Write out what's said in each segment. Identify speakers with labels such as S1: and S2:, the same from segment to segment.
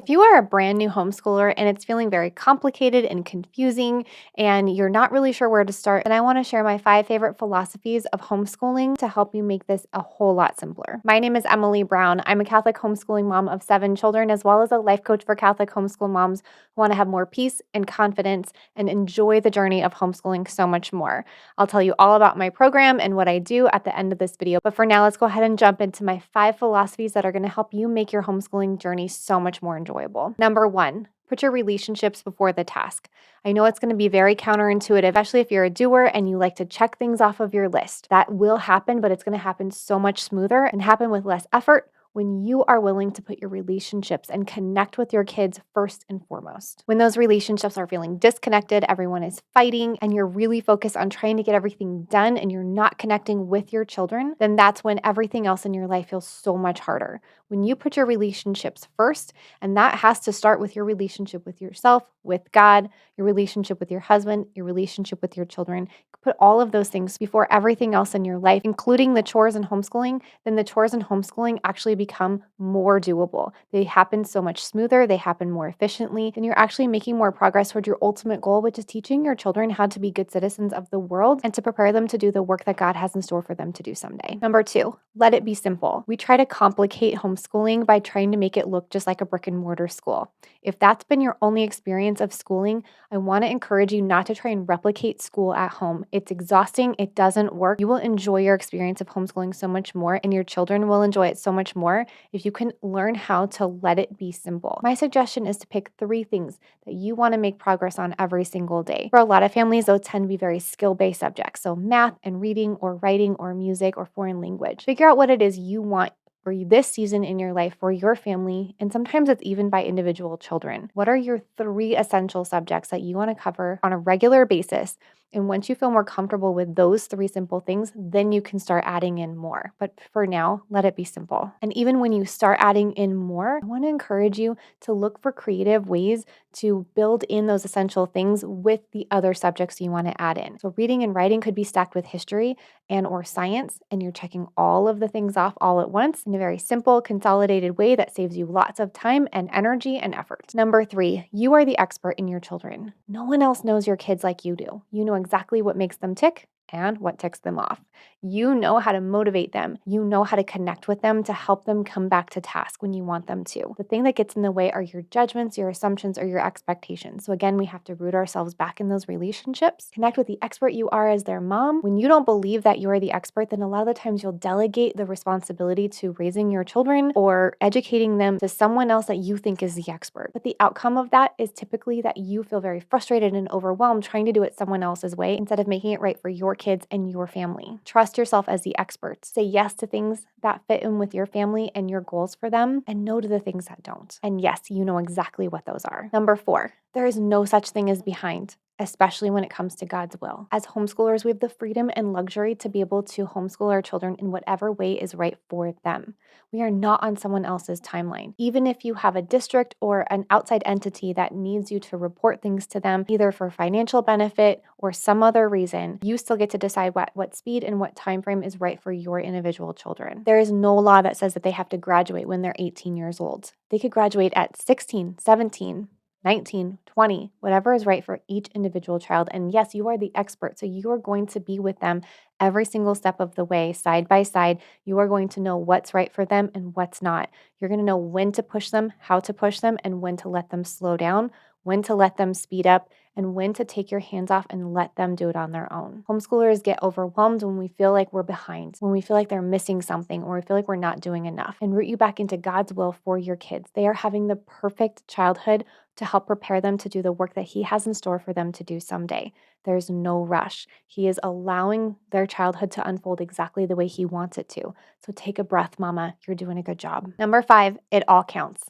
S1: If you are a brand new homeschooler and it's feeling very complicated and confusing and you're not really sure where to start, then I want to share my 5 favorite philosophies of homeschooling to help you make this a whole lot simpler. My name is Emily Brown. I'm a Catholic homeschooling mom of 7 children, as well as a life coach for Catholic homeschool moms who want to have more peace and confidence and enjoy the journey of homeschooling so much more. I'll tell you all about my program and what I do at the end of this video. But for now, let's go ahead and jump into my 5 philosophies that are going to help you make your homeschooling journey so much more enjoyable. Number 1, put your relationships before the task. I know it's going to be very counterintuitive, especially if you're a doer and you like to check things off of your list. That will happen, but it's going to happen so much smoother and happen with less effort when you are willing to put your relationships and connect with your kids first and foremost. When those relationships are feeling disconnected, everyone is fighting, and you're really focused on trying to get everything done and you're not connecting with your children, then that's when everything else in your life feels so much harder. When you put your relationships first, and that has to start with your relationship with yourself, with God, your relationship with your husband, your relationship with your children. Put all of those things before everything else in your life, including the chores and homeschooling, then the chores and homeschooling actually become more doable. They happen so much smoother, they happen more efficiently, and you're actually making more progress toward your ultimate goal, which is teaching your children how to be good citizens of the world and to prepare them to do the work that God has in store for them to do someday. Number 2, let it be simple. We try to complicate homeschooling by trying to make it look just like a brick and mortar school. If that's been your only experience of schooling, I want to encourage you not to try and replicate school at home. It's exhausting. It doesn't work. You will enjoy your experience of homeschooling so much more, and your children will enjoy it so much more if you can learn how to let it be simple. My suggestion is to pick 3 things that you want to make progress on every single day. For a lot of families, those tend to be very skill-based subjects, so math and reading or writing or music or foreign language. Figure out what it is you want for this season in your life, for your family, and sometimes it's even by individual children. What are your 3 essential subjects that you want to cover on a regular basis? And once you feel more comfortable with those 3 simple things, then you can start adding in more. But for now, let it be simple. And even when you start adding in more, I want to encourage you to look for creative ways to build in those essential things with the other subjects you want to add in. So reading and writing could be stacked with history and or science, and you're checking all of the things off all at once in a very simple, consolidated way that saves you lots of time and energy and effort. Number 3, you are the expert in your children. No one else knows your kids like you do. You know exactly what makes them tick and what ticks them off. You know how to motivate them. You know how to connect with them to help them come back to task when you want them to. The thing that gets in the way are your judgments, your assumptions, or your expectations. So again, we have to root ourselves back in those relationships. Connect with the expert you are as their mom. When you don't believe that you're the expert, then a lot of the times you'll delegate the responsibility to raising your children or educating them to someone else that you think is the expert. But the outcome of that is typically that you feel very frustrated and overwhelmed trying to do it someone else's way instead of making it right for your kids and your family. Trust yourself as the expert. Say yes to things that fit in with your family and your goals for them, and no to the things that don't. And yes, you know exactly what those are. Number 4, there is no such thing as behind, especially when it comes to God's will. As homeschoolers, we have the freedom and luxury to be able to homeschool our children in whatever way is right for them. We are not on someone else's timeline. Even if you have a district or an outside entity that needs you to report things to them, either for financial benefit or some other reason, you still get to decide what speed and what time frame is right for your individual children. There is no law that says that they have to graduate when they're 18 years old. They could graduate at 16, 17, 19, 20, whatever is right for each individual child. And yes, you are the expert. So you are going to be with them every single step of the way, side by side. You are going to know what's right for them and what's not. You're going to know when to push them, how to push them, and when to let them slow down, when to let them speed up, and when to take your hands off and let them do it on their own. Homeschoolers get overwhelmed when we feel like we're behind, when we feel like they're missing something, or we feel like we're not doing enough, and root you back into God's will for your kids. They are having the perfect childhood to help prepare them to do the work that He has in store for them to do someday. There's no rush. He is allowing their childhood to unfold exactly the way He wants it to. So take a breath, Mama. You're doing a good job. Number 5, it all counts.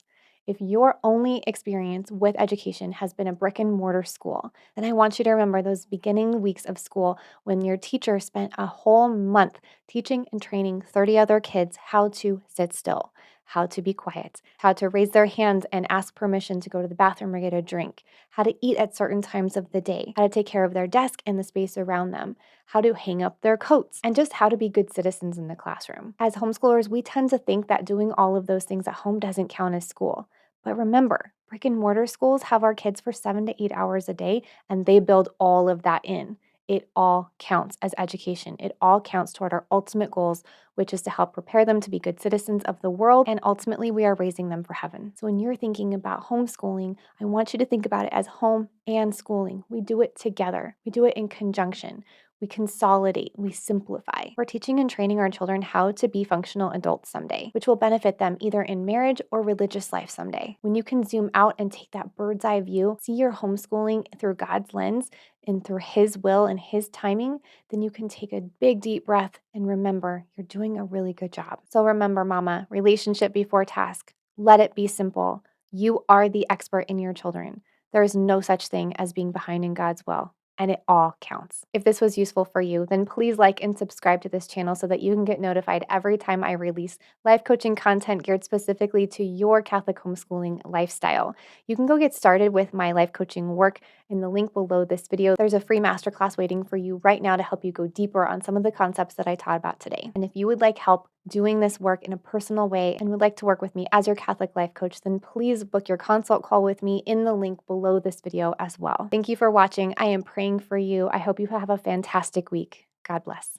S1: If your only experience with education has been a brick and mortar school, then I want you to remember those beginning weeks of school when your teacher spent a whole month teaching and training 30 other kids how to sit still, how to be quiet, how to raise their hands and ask permission to go to the bathroom or get a drink, how to eat at certain times of the day, how to take care of their desk and the space around them, how to hang up their coats, and just how to be good citizens in the classroom. As homeschoolers, we tend to think that doing all of those things at home doesn't count as school. But remember, brick and mortar schools have our kids for 7 to 8 hours a day, and they build all of that in. It all counts as education. It all counts toward our ultimate goals, which is to help prepare them to be good citizens of the world. And ultimately, we are raising them for heaven. So when you're thinking about homeschooling, I want you to think about it as home and schooling. We do it together, we do it in conjunction. We consolidate, we simplify. We're teaching and training our children how to be functional adults someday, which will benefit them either in marriage or religious life someday. When you can zoom out and take that bird's eye view, see your homeschooling through God's lens and through His will and His timing, then you can take a big deep breath and remember you're doing a really good job. So remember, mama, relationship before task. Let it be simple. You are the expert in your children. There is no such thing as being behind in God's will, and it all counts. If this was useful for you, then please like and subscribe to this channel so that you can get notified every time I release life coaching content geared specifically to your Catholic homeschooling lifestyle. You can go get started with my life coaching work in the link below this video. There's a free masterclass waiting for you right now to help you go deeper on some of the concepts that I taught about today. And if you would like help doing this work in a personal way and would like to work with me as your Catholic life coach, then please book your consult call with me in the link below this video as well. Thank you for watching. I am praying for you. I hope you have a fantastic week. God bless.